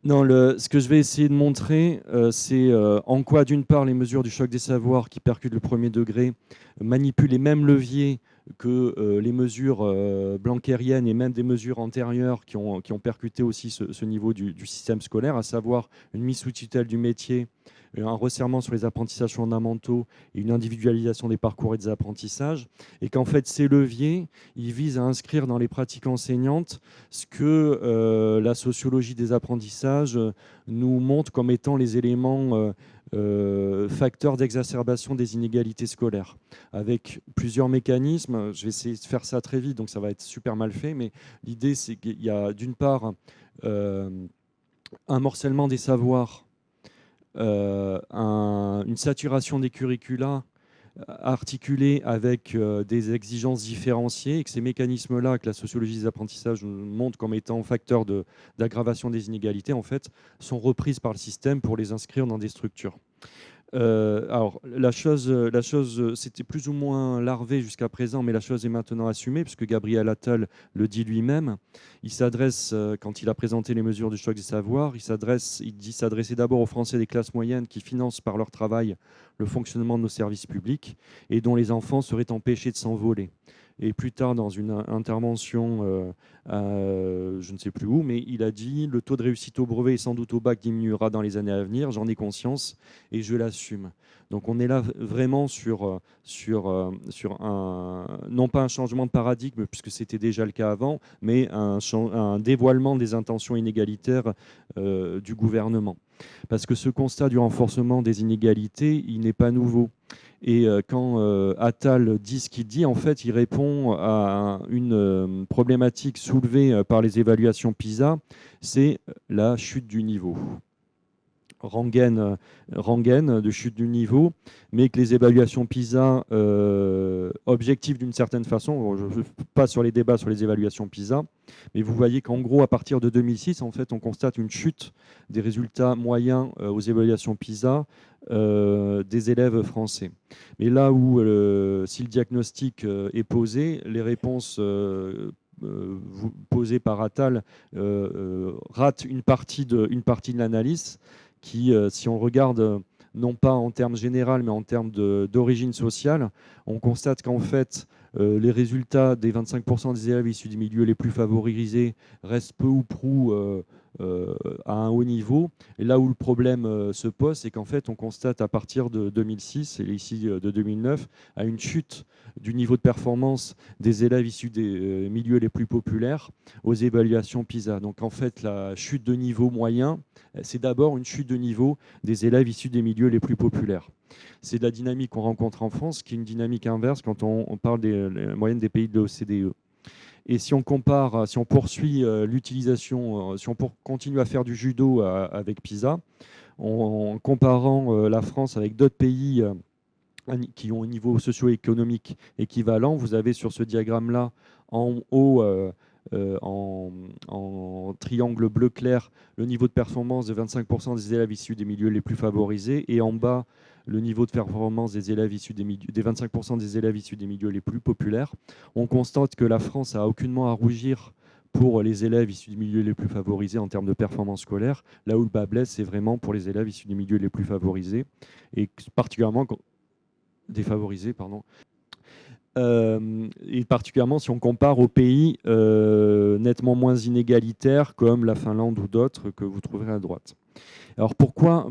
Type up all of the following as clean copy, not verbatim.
Non, ce que je vais essayer de montrer, c'est en quoi, d'une part, les mesures du choc des savoirs qui percutent le premier degré manipulent les mêmes leviers que les mesures blanquériennes et même des mesures antérieures qui ont percuté aussi ce niveau du système scolaire, à savoir une mise sous tutelle du métier, un resserrement sur les apprentissages fondamentaux et une individualisation des parcours et des apprentissages, et qu'en fait, ces leviers, ils visent à inscrire dans les pratiques enseignantes ce que la sociologie des apprentissages nous montre comme étant les éléments facteurs d'exacerbation des inégalités scolaires, avec plusieurs mécanismes. Je vais essayer de faire ça très vite, donc ça va être super mal fait, mais l'idée, c'est qu'il y a d'une part euh, un morcellement des savoirs, une saturation des curricula articulés avec des exigences différenciées, et que ces mécanismes-là, que la sociologie des apprentissages montre comme étant facteurs d'aggravation des inégalités, en fait, sont reprises par le système pour les inscrire dans des structures. Alors, la chose c'était plus ou moins larvé jusqu'à présent, mais la chose est maintenant assumée, puisque Gabriel Attal le dit lui-même. Il s'adresse, quand il a présenté les mesures du choc des savoirs, il dit s'adresser d'abord aux Français des classes moyennes qui financent par leur travail le fonctionnement de nos services publics et dont les enfants seraient empêchés de s'envoler. Et plus tard, dans une intervention, je ne sais plus où, mais il a dit le taux de réussite au brevet et sans doute au bac diminuera dans les années à venir, j'en ai conscience et je l'assume. Donc on est là vraiment sur non pas un changement de paradigme, puisque c'était déjà le cas avant, mais un dévoilement des intentions inégalitaires du gouvernement. Parce que ce constat du renforcement des inégalités, il n'est pas nouveau. Et quand Attal dit ce qu'il dit, en fait, il répond à une problématique soulevée par les évaluations PISA, c'est la chute du niveau. Rengaine de chute du niveau, mais que les évaluations PISA objectives d'une certaine façon, je ne pas sur les débats sur les évaluations PISA, mais vous voyez qu'en gros, à partir de 2006, en fait, on constate une chute des résultats moyens aux évaluations PISA des élèves français. Mais là où, si le diagnostic est posé, les réponses posées par Attal ratent une partie de l'analyse qui, si on regarde non pas en termes généraux, mais en termes d'origine sociale, on constate qu'en fait, les résultats des 25% des élèves issus des milieux les plus favorisés restent peu ou prou à un haut niveau. Et là où le problème se pose, c'est qu'en fait, on constate à partir de 2006 et ici de 2009, à une chute du niveau de performance des élèves issus des milieux les plus populaires aux évaluations PISA. Donc en fait, la chute de niveau moyen, c'est d'abord une chute de niveau des élèves issus des milieux les plus populaires. C'est de la dynamique qu'on rencontre en France, qui est une dynamique inverse quand on parle des moyennes des pays de l'OCDE. Et si on compare, si on poursuit l'utilisation, si on continue à faire du judo avec PISA, en comparant la France avec d'autres pays qui ont un niveau socio-économique équivalent, vous avez sur ce diagramme-là en haut, en triangle bleu clair, le niveau de performance de 25% des élèves issus des milieux les plus favorisés, et en bas, le niveau de performance des élèves issus des 25% des élèves issus des milieux les plus populaires. On constate que la France n'a aucunement à rougir pour les élèves issus des milieux les plus favorisés en termes de performance scolaire. Là où le bas blesse, c'est vraiment pour les élèves issus des milieux les plus favorisés, et particulièrement défavorisés, pardon. Et particulièrement si on compare aux pays nettement moins inégalitaires comme la Finlande ou d'autres que vous trouverez à droite. Alors pourquoi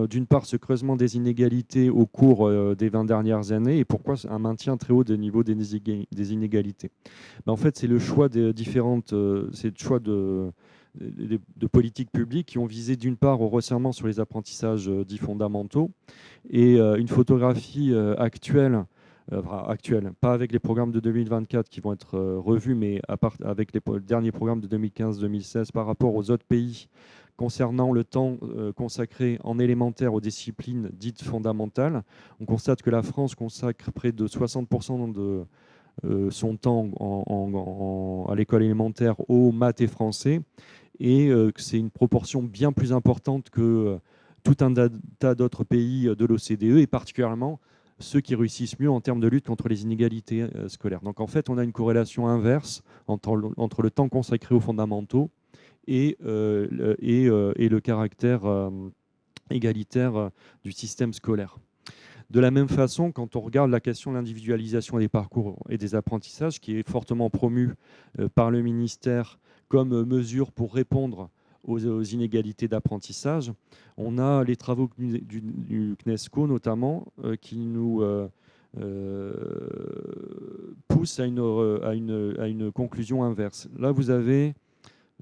d'une part, ce creusement des inégalités au cours des 20 dernières années, et pourquoi un maintien très haut des niveaux des inégalités? En fait, c'est le choix des différentes, c'est le choix de politiques publiques qui ont visé d'une part au resserrement sur les apprentissages dits fondamentaux, et une photographie actuelle, pas avec les programmes de 2024 qui vont être revus, mais avec les derniers programmes de 2015-2016 par rapport aux autres pays concernant le temps consacré en élémentaire aux disciplines dites fondamentales. On constate que la France consacre près de 60% de son temps à l'école élémentaire aux maths et français, et que c'est une proportion bien plus importante que tout un tas d'autres pays de l'OCDE, et particulièrement ceux qui réussissent mieux en termes de lutte contre les inégalités scolaires. Donc en fait, on a une corrélation inverse entre le temps consacré aux fondamentaux et le caractère égalitaire du système scolaire. De la même façon, quand on regarde la question de l'individualisation des parcours et des apprentissages, qui est fortement promue par le ministère comme mesure pour répondre aux inégalités d'apprentissage, on a les travaux du CNESCO notamment qui nous poussent à une conclusion inverse. Là, vous avez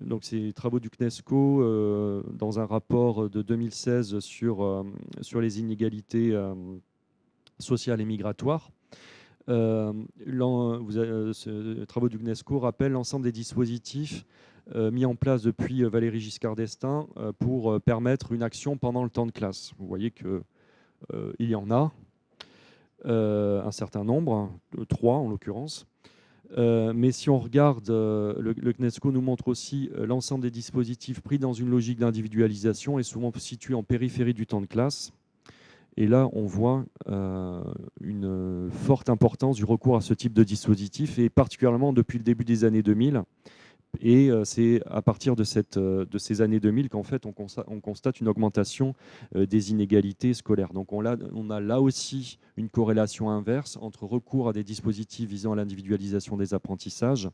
donc ces travaux du CNESCO dans un rapport de 2016 sur les inégalités sociales et migratoires. Ce travaux du CNESCO rappellent l'ensemble des dispositifs mis en place depuis Valéry Giscard d'Estaing pour permettre une action pendant le temps de classe. Vous voyez qu'il y en a un certain nombre, 3 en l'occurrence. Mais si on regarde, le CNESCO nous montre aussi l'ensemble des dispositifs pris dans une logique d'individualisation et souvent situés en périphérie du temps de classe. Et là, on voit une forte importance du recours à ce type de dispositif, et particulièrement depuis le début des années 2000. Et c'est à partir de ces années 2000 qu'en fait, on constate une augmentation des inégalités scolaires. Donc on a là aussi une corrélation inverse entre recours à des dispositifs visant à l'individualisation des apprentissages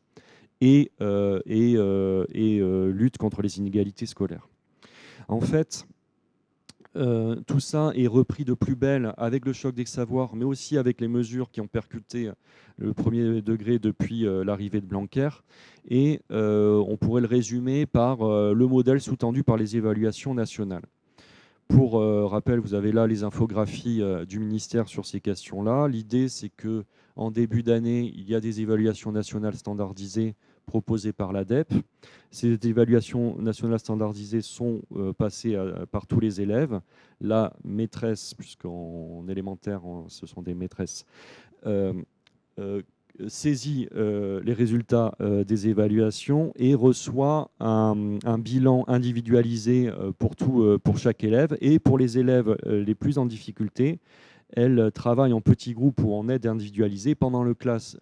et lutte contre les inégalités scolaires. En fait, tout ça est repris de plus belle avec le choc des savoirs, mais aussi avec les mesures qui ont percuté le premier degré depuis l'arrivée de Blanquer. Et on pourrait le résumer par le modèle sous-tendu par les évaluations nationales. Pour rappel, vous avez là les infographies du ministère sur ces questions-là. L'idée, c'est qu'en début d'année, il y a des évaluations nationales standardisées proposées par l'ADEP. Ces évaluations nationales standardisées sont passées par tous les élèves. La maîtresse, puisqu'en élémentaire, ce sont des maîtresses, saisit les résultats des évaluations et reçoit un bilan individualisé pour chaque élève. Et pour les élèves les plus en difficulté, elle travaille en petits groupes ou en aide individualisée pendant la classe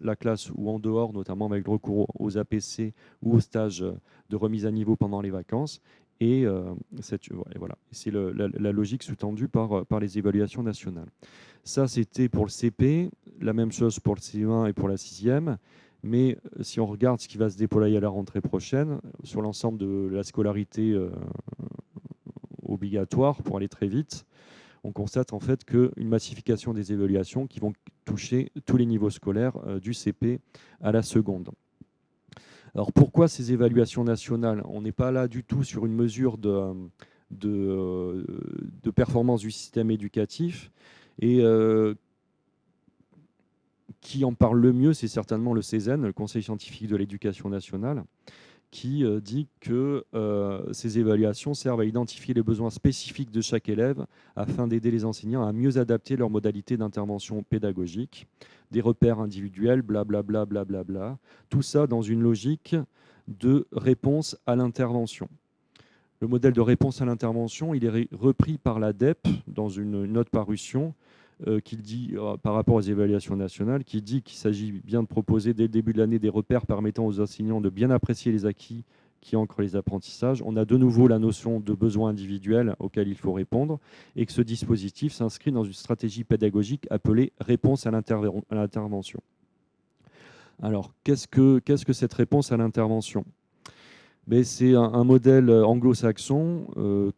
ou en dehors, notamment avec le recours aux APC ou aux stages de remise à niveau pendant les vacances. Et voilà, c'est la logique sous-tendue par les évaluations nationales. Ça, c'était pour le CP, la même chose pour le CE1 et pour la 6e. Mais si on regarde ce qui va se déployer à la rentrée prochaine, sur l'ensemble de la scolarité obligatoire, pour aller très vite, on constate en fait qu'une massification des évaluations qui vont toucher tous les niveaux scolaires du CP à la seconde. Alors pourquoi ces évaluations nationales? On n'est pas là du tout sur une mesure de performance du système éducatif. Et qui en parle le mieux, c'est certainement le CESEN, le Conseil scientifique de l'éducation nationale, qui dit que ces évaluations servent à identifier les besoins spécifiques de chaque élève afin d'aider les enseignants à mieux adapter leurs modalités d'intervention pédagogique, des repères individuels, blablabla, blablabla, tout ça dans une logique de réponse à l'intervention. Le modèle de réponse à l'intervention, il est repris par l'ADEP dans une autre parution qui dit, par rapport aux évaluations nationales, qui dit qu'il s'agit bien de proposer dès le début de l'année des repères permettant aux enseignants de bien apprécier les acquis qui ancrent les apprentissages. On a de nouveau la notion de besoin individuel auquel il faut répondre, et que ce dispositif s'inscrit dans une stratégie pédagogique appelée réponse à l'intervention. Alors, qu'est-ce que cette réponse à l'intervention? C'est un modèle anglo-saxon,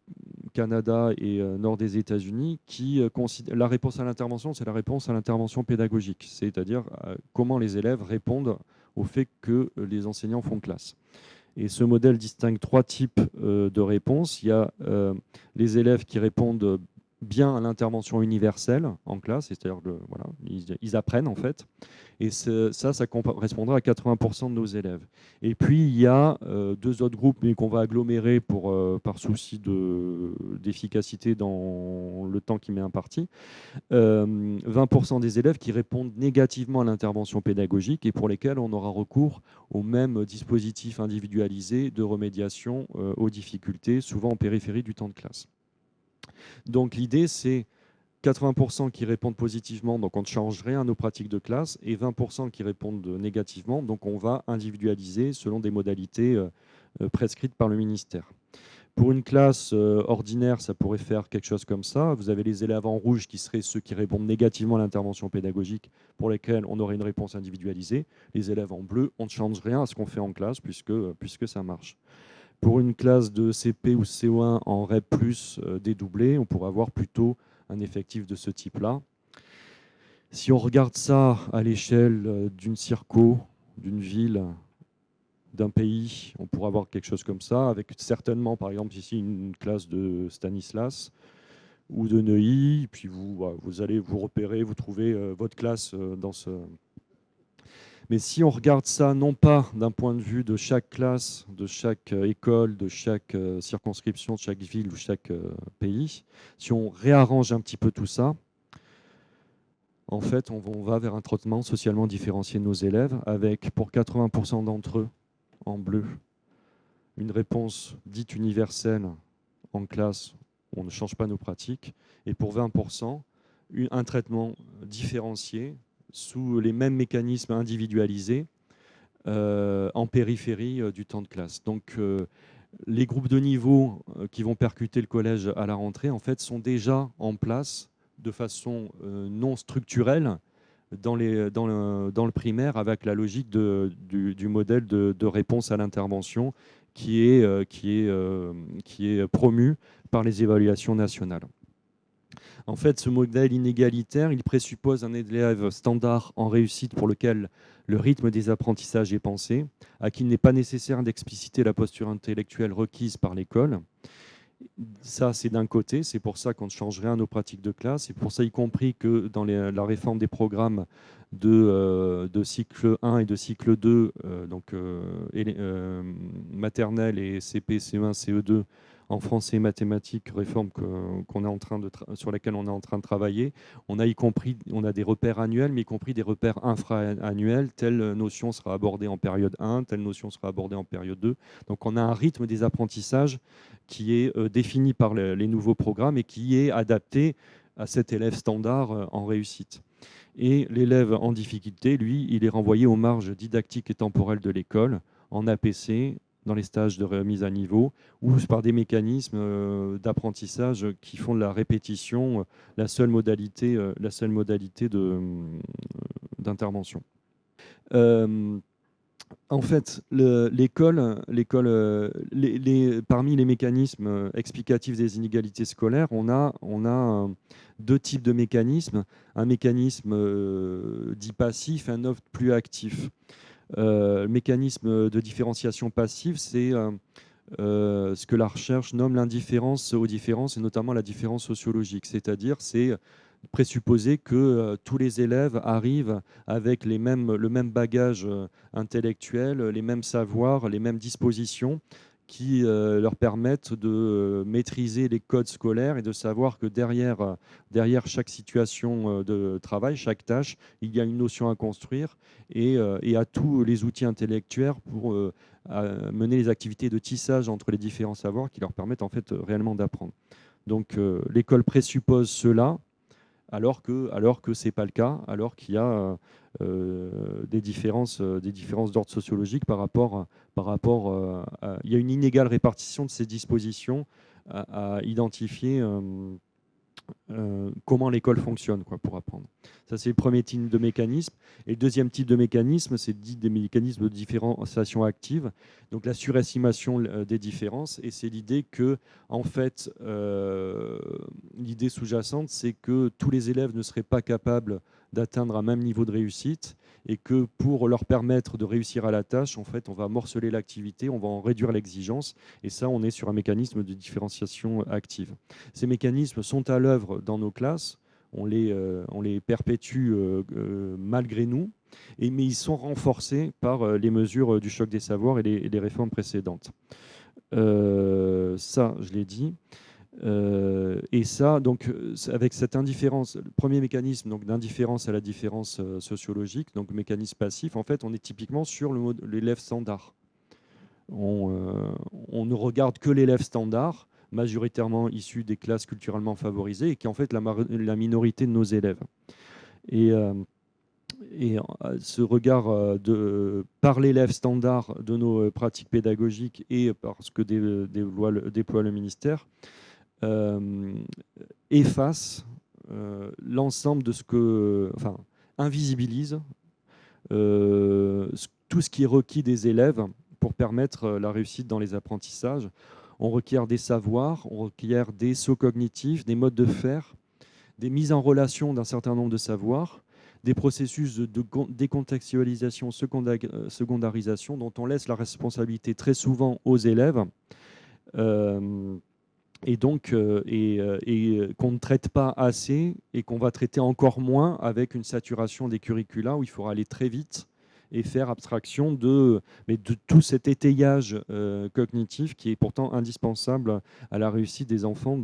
Canada et nord des États-Unis, qui considère la réponse à l'intervention, c'est la réponse à l'intervention pédagogique, c'est-à-dire comment les élèves répondent au fait que les enseignants font classe. Et ce modèle distingue 3 types de réponses. Il y a les élèves qui répondent bien à l'intervention universelle en classe, c'est-à-dire voilà, ils apprennent en fait, et ça correspondra à 80% de nos élèves. Et puis il y a 2 autres groupes, mais qu'on va agglomérer par souci d'efficacité dans le temps qui m'est imparti. 20% des élèves qui répondent négativement à l'intervention pédagogique et pour lesquels on aura recours au même dispositif individualisé de remédiation aux difficultés, souvent en périphérie du temps de classe. Donc l'idée, c'est 80% qui répondent positivement, donc on ne change rien à nos pratiques de classe, et 20% qui répondent négativement, donc on va individualiser selon des modalités prescrites par le ministère. Pour une classe ordinaire, ça pourrait faire quelque chose comme ça. Vous avez les élèves en rouge qui seraient ceux qui répondent négativement à l'intervention pédagogique, pour lesquels on aurait une réponse individualisée. Les élèves en bleu, on ne change rien à ce qu'on fait en classe puisque ça marche. Pour une classe de CP ou CO1 en REP+, dédoublé, on pourrait avoir plutôt un effectif de ce type-là. Si on regarde ça à l'échelle d'une circo, d'une ville, d'un pays, on pourrait avoir quelque chose comme ça, avec certainement, par exemple, ici, une classe de Stanislas ou de Neuilly, puis vous allez vous repérer, vous trouvez votre classe dans ce... Mais si on regarde ça, non pas d'un point de vue de chaque classe, de chaque école, de chaque circonscription, de chaque ville ou chaque pays, si on réarrange un petit peu tout ça, en fait, on va vers un traitement socialement différencié de nos élèves, avec, pour 80% d'entre eux, en bleu, une réponse dite universelle en classe, on ne change pas nos pratiques, et pour 20%, un traitement différencié sous les mêmes mécanismes individualisés en périphérie du temps de classe. Donc les groupes de niveau qui vont percuter le collège à la rentrée, en fait, sont déjà en place de façon non structurelle dans le primaire, avec la logique du modèle de réponse à l'intervention qui est promu par les évaluations nationales. En fait, ce modèle inégalitaire, il présuppose un élève standard en réussite pour lequel le rythme des apprentissages est pensé, à qui il n'est pas nécessaire d'expliciter la posture intellectuelle requise par l'école. Ça, c'est d'un côté, c'est pour ça qu'on ne change rien à nos pratiques de classe, c'est pour ça, y compris que dans la réforme des programmes de cycle 1 et de cycle 2, maternelle et CP, CE1, CE2, en français et mathématiques, réforme sur laquelle on est en train de travailler. On a des repères annuels, mais y compris des repères infra-annuels. Telle notion sera abordée en période 1, telle notion sera abordée en période 2. Donc on a un rythme des apprentissages qui est défini par les nouveaux programmes et qui est adapté à cet élève standard en réussite. Et l'élève en difficulté, lui, il est renvoyé aux marges didactiques et temporelles de l'école, en APC, dans les stages de remise à niveau, ou par des mécanismes d'apprentissage qui font de la répétition la seule modalité d'intervention. En fait, parmi les mécanismes explicatifs des inégalités scolaires, on a deux types de mécanismes. Un mécanisme dit passif, un autre plus actif. Le mécanisme de différenciation passive, c'est ce que la recherche nomme l'indifférence aux différences, et notamment la différence sociologique. C'est-à-dire, c'est présupposer que tous les élèves arrivent avec le même bagage intellectuel, les mêmes savoirs, les mêmes dispositions qui leur permettent de maîtriser les codes scolaires et de savoir que derrière chaque situation de travail, chaque tâche, il y a une notion à construire et à tous les outils intellectuels pour mener les activités de tissage entre les différents savoirs qui leur permettent en fait réellement d'apprendre. Donc l'école présuppose cela, alors que ce n'est pas le cas, alors qu'il y a des différences d'ordre sociologique il y a une inégale répartition de ces dispositions à identifier comment l'école fonctionne pour apprendre. Ça, c'est le premier type de mécanisme. Et le deuxième type de mécanisme, c'est dit des mécanismes de différenciation active, donc la surestimation des différences. Et c'est l'idée que, en fait, l'idée sous-jacente, c'est que tous les élèves ne seraient pas capables d'atteindre un même niveau de réussite et que pour leur permettre de réussir à la tâche, en fait, on va morceler l'activité, on va en réduire l'exigence. Et ça, on est sur un mécanisme de différenciation active. Ces mécanismes sont à l'œuvre dans nos classes, on les perpétue malgré nous, mais ils sont renforcés par les mesures du choc des savoirs et les réformes précédentes. Ça, je l'ai dit. Et ça, donc, avec cette indifférence, le premier mécanisme donc d'indifférence à la différence sociologique, donc mécanisme passif, en fait, on est typiquement sur l'élève standard. On ne regarde que l'élève standard, majoritairement issu des classes culturellement favorisées, et qui est en fait la minorité de nos élèves. Et et ce regard par l'élève standard de nos pratiques pédagogiques et par ce que déploie le ministère, efface l'ensemble de ce que, enfin, invisibilise tout ce qui est requis des élèves pour permettre la réussite dans les apprentissages. On requiert des savoirs, on requiert des sauts cognitifs, des modes de faire, des mises en relation d'un certain nombre de savoirs, des processus de décontextualisation, secondarisation, dont on laisse la responsabilité très souvent aux élèves. Et donc qu'on ne traite pas assez et qu'on va traiter encore moins avec une saturation des curricula où il faudra aller très vite et faire abstraction de tout cet étayage cognitif qui est pourtant indispensable à la réussite des enfants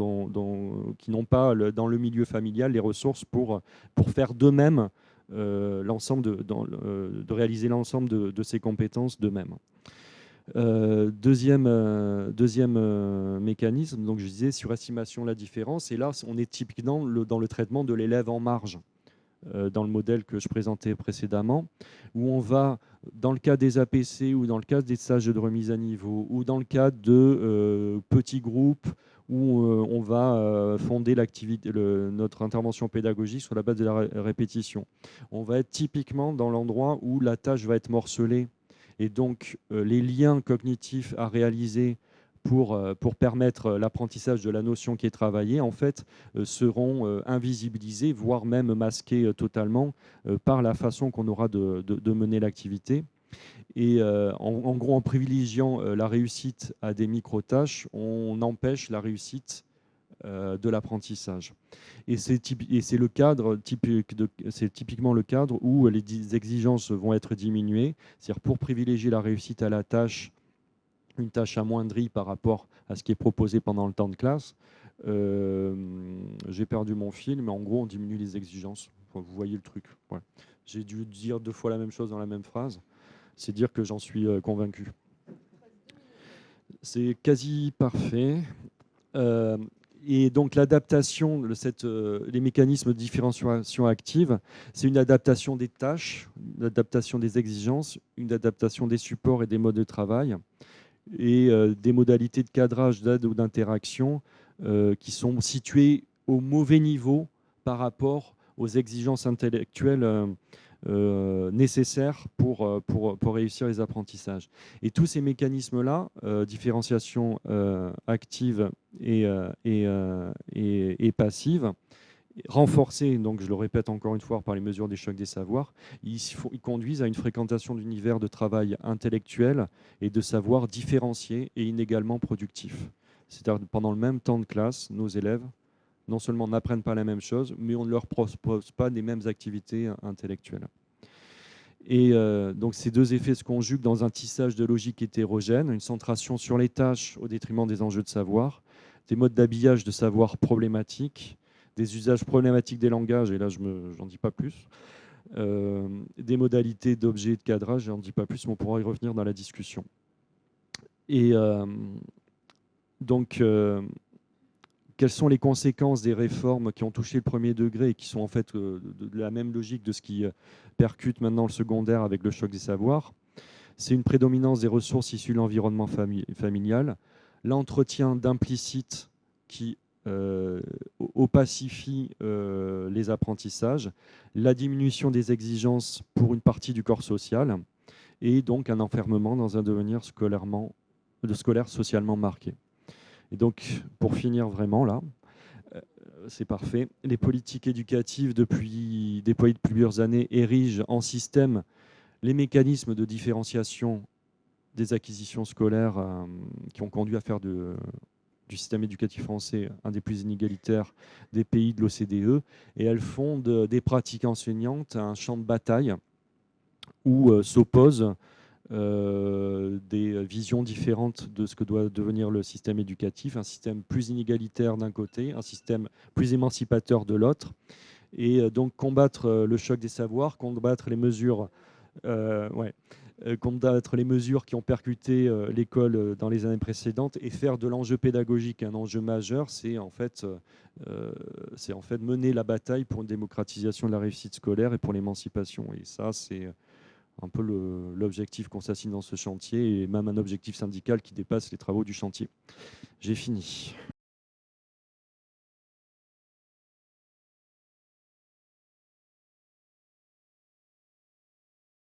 qui n'ont pas dans le milieu familial les ressources pour faire d'eux-mêmes de réaliser l'ensemble de ces compétences d'eux-mêmes. Deuxième mécanisme, donc je disais surestimation de la différence, et là on est typiquement dans le traitement de l'élève en marge, dans le modèle que je présentais précédemment, où on va, dans le cas des APC ou dans le cas des stages de remise à niveau, ou dans le cas de petits groupes, où on va fonder notre intervention pédagogique sur la base de la répétition. On va être typiquement dans l'endroit où la tâche va être morcelée, et donc les liens cognitifs à réaliser pour permettre l'apprentissage de la notion qui est travaillée, en fait, seront invisibilisés, voire même masqués totalement par la façon qu'on aura de mener l'activité. Et en gros, en privilégiant la réussite à des micro-tâches, on empêche la réussite de l'apprentissage. Et c'est le cadre c'est typiquement le cadre où les exigences vont être diminuées, c'est-à-dire pour privilégier la réussite à la tâche, une tâche amoindrie par rapport à ce qui est proposé pendant le temps de classe. J'ai perdu mon fil, mais en gros, on diminue les exigences. Enfin, vous voyez le truc. Ouais. J'ai dû dire 2 fois la même chose dans la même phrase. C'est dire que j'en suis convaincu. C'est quasi parfait. Et donc l'adaptation, les mécanismes de différenciation active, c'est une adaptation des tâches, une adaptation des exigences, une adaptation des supports et des modes de travail, et des modalités de cadrage, d'aide ou d'interaction qui sont situées au mauvais niveau par rapport aux exigences intellectuelles nécessaires pour réussir les apprentissages. Et tous ces mécanismes-là, différenciation active et passive, renforcés, donc je le répète encore une fois, par les mesures des chocs des savoirs, ils conduisent à une fréquentation d'univers de travail intellectuel et de savoir différenciés et inégalement productifs. C'est-à-dire pendant le même temps de classe, nos élèves non seulement n'apprennent pas la même chose, mais on ne leur propose pas les mêmes activités intellectuelles. Et donc ces deux effets se conjuguent dans un tissage de logique hétérogène, une centration sur les tâches au détriment des enjeux de savoir, des modes d'habillage de savoir problématiques, des usages problématiques des langages, et là je n'en dis pas plus, des modalités d'objets et de cadrage, je n'en dis pas plus, mais on pourra y revenir dans la discussion. Et donc, quelles sont les conséquences des réformes qui ont touché le premier degré et qui sont en fait de la même logique de ce qui percute maintenant le secondaire avec le choc des savoirs? C'est une prédominance des ressources issues de l'environnement familial, l'entretien d'implicites qui opacifie les apprentissages, la diminution des exigences pour une partie du corps social, et donc un enfermement dans un devenir scolaire socialement marqué. Et donc, pour finir vraiment là, c'est parfait, les politiques éducatives déployées depuis plusieurs années érigent en système les mécanismes de différenciation des acquisitions scolaires qui ont conduit à faire du système éducatif français un des plus inégalitaires des pays de l'OCDE, et elles fondent des pratiques enseignantes à un champ de bataille où s'opposent des visions différentes de ce que doit devenir le système éducatif, un système plus inégalitaire d'un côté, un système plus émancipateur de l'autre, et donc combattre le choc des savoirs, combattre les mesures combattre les mesures qui ont percuté l'école dans les années précédentes et faire de l'enjeu pédagogique un enjeu majeur, c'est en fait mener la bataille pour une démocratisation de la réussite scolaire et pour l'émancipation. Et ça, c'est un peu l'objectif qu'on s'assigne dans ce chantier, et même un objectif syndical qui dépasse les travaux du chantier. J'ai fini.